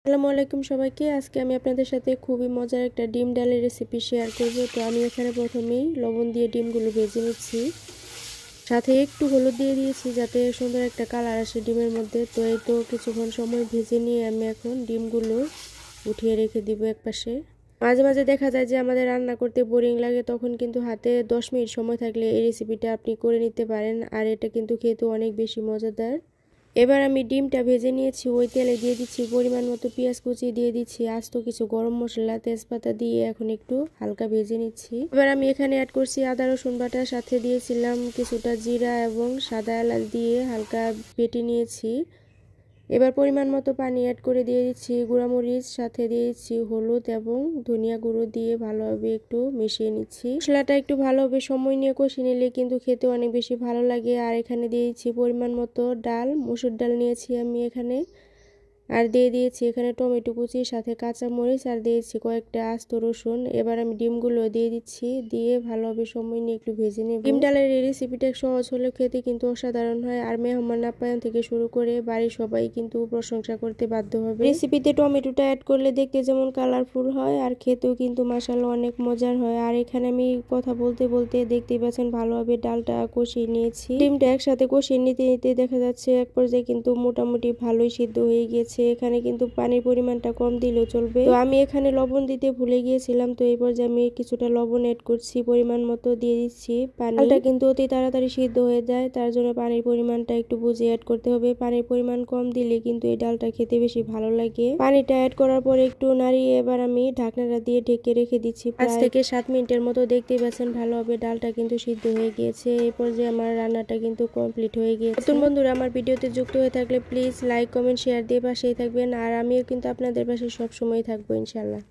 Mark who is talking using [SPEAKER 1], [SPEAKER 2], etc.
[SPEAKER 1] আসসালামু আলাইকুম সবাইকে। আজকে আমি আপনাদের সাথে খুবই মজার একটা ডিম ডালের রেসিপি শেয়ার করব। তো আমি এখানে প্রথমেই লবণ দিয়ে ডিমগুলো ভেজে নিচ্ছি, সাথে একটু হলুদ দিয়ে দিয়েছি যাতে সুন্দর একটা কালার আসে ডিমের মধ্যে। তো এই তো কিছুক্ষণ সময় ভেজে নিয়ে আমি এখন ডিমগুলো উঠিয়ে রেখে দিব একপাশে। মাঝে মাঝে দেখা যায় যে আমাদের রান্না করতে বোরিং লাগে, তখন কিন্তু হাতে 10 মিনিট সময় থাকলে এই রেসিপিটা আপনি করে নিতে পারেন, আর এটা কিন্তু খেতে অনেক বেশি মজাদার। এবার আমি ডিমটা ভেজে নিয়েছি, ওই তেলে দিয়ে দিচ্ছি পরিমাণ মতো পেঁয়াজ কুচি, দিয়ে দিচ্ছি আস্ত কিছু গরম মশলা, তেজপাতা দিয়ে এখন একটু হালকা ভেজে নিচ্ছি। এবার আমি এখানে অ্যাড করছি আদা রসুন বাটা, সাথে দিয়েছিলাম কিছুটা জিরা এবং সাদা এলাচ দিয়ে হালকা বেটে নিয়েছি। এবার পরিমাণ মতো পানি অ্যাড করে দিয়ে দিচ্ছি গুঁড়ামরিচ, সাথে দিয়ে দিচ্ছি হলুদ এবং ধনিয়া গুঁড়ো দিয়ে ভালোভাবে একটু মিশিয়ে নিচ্ছি। মশলাটা একটু ভালোভাবে সময় নিয়ে কষিয়ে নিলে কিন্তু খেতে অনেক বেশি ভালো লাগে। আর এখানে দিয়ে দিচ্ছি পরিমাণ মতো ডাল, মসুর ডাল নিয়েছি আমি এখানে, আর দিয়ে দিয়েছি এখানে টমেটো কুচি, সাথে কাঁচা মরিচ, আর দিয়েছি কয়েকটা আস্ত রসুন। এবার আমি ডিমগুলো দিয়ে দিচ্ছি, দিয়ে ভালোভাবে সময় নিয়ে একটু ভেজে নেব। ডিম ডালের এই রেসিপিটা সহজ হলেও খেতে কিন্তু অসাধারণ হয়, আর মেহমান আপ্যায়ন থেকে শুরু করে বাড়ির সবাই কিন্তু প্রশংসা করতে বাধ্য হবে। রেসিপিতে টমেটোটা অ্যাড করলে দেখতে যেমন কালারফুল হয়, আর খেতেও কিন্তু মাশাআল্লাহ অনেক মজার হয়। আর এখানে আমি কথা বলতে বলতে দেখতেই পাচ্ছেন ভালোভাবে ডালটা কষিয়ে নিয়েছি। ডিমটা একসাথে কষিয়ে নিতে নিতে দেখা যাচ্ছে এক পর্যায়ে কিন্তু মোটামুটি ভালোই সিদ্ধ হয়ে গিয়েছে। এখানে কিন্তু পানির পরিমাণটা কম দিলেও চলবে। তো আমি এখানে লবণ দিতে ভুলে গিয়েছিলাম, তো এই পর্যায়ে আমি কিছুটা লবণ অ্যাড করছি, পরিমাণ মতো দিয়ে দিচ্ছি পানি। ডালটা কিন্তু অতি তাড়াতাড়ি সিদ্ধ হয়ে যায়, তার জন্য পানির পরিমাণটা একটু বুঝে অ্যাড করতে হবে। পানির পরিমাণ কম দিলে কিন্তু এই ডালটা খেতে বেশি ভালো লাগে। পানিটা অ্যাড করার পর একটু নাড়িয়ে এবার আমি ঢাকনাটা দিয়ে ঢেকে রেখে দিচ্ছি 5 থেকে 7 মিনিটের মতো। দেখতেই পাচ্ছেন ভালোভাবে ডালটা কিন্তু সিদ্ধ হয়ে গিয়েছে। এই পর্যায়ে আমার রান্নাটা কিন্তু কমপ্লিট হয়ে গিয়েছে। নতুন বন্ধুরা আমার ভিডিওতে যুক্ত হয়ে থাকলে প্লিজ লাইক কমেন্ট শেয়ার দিয়ে পাশেই থাকবেন, আর আমিও কিন্তু আপনাদের পাশে সব সময় থাকবো ইনশাআল্লাহ।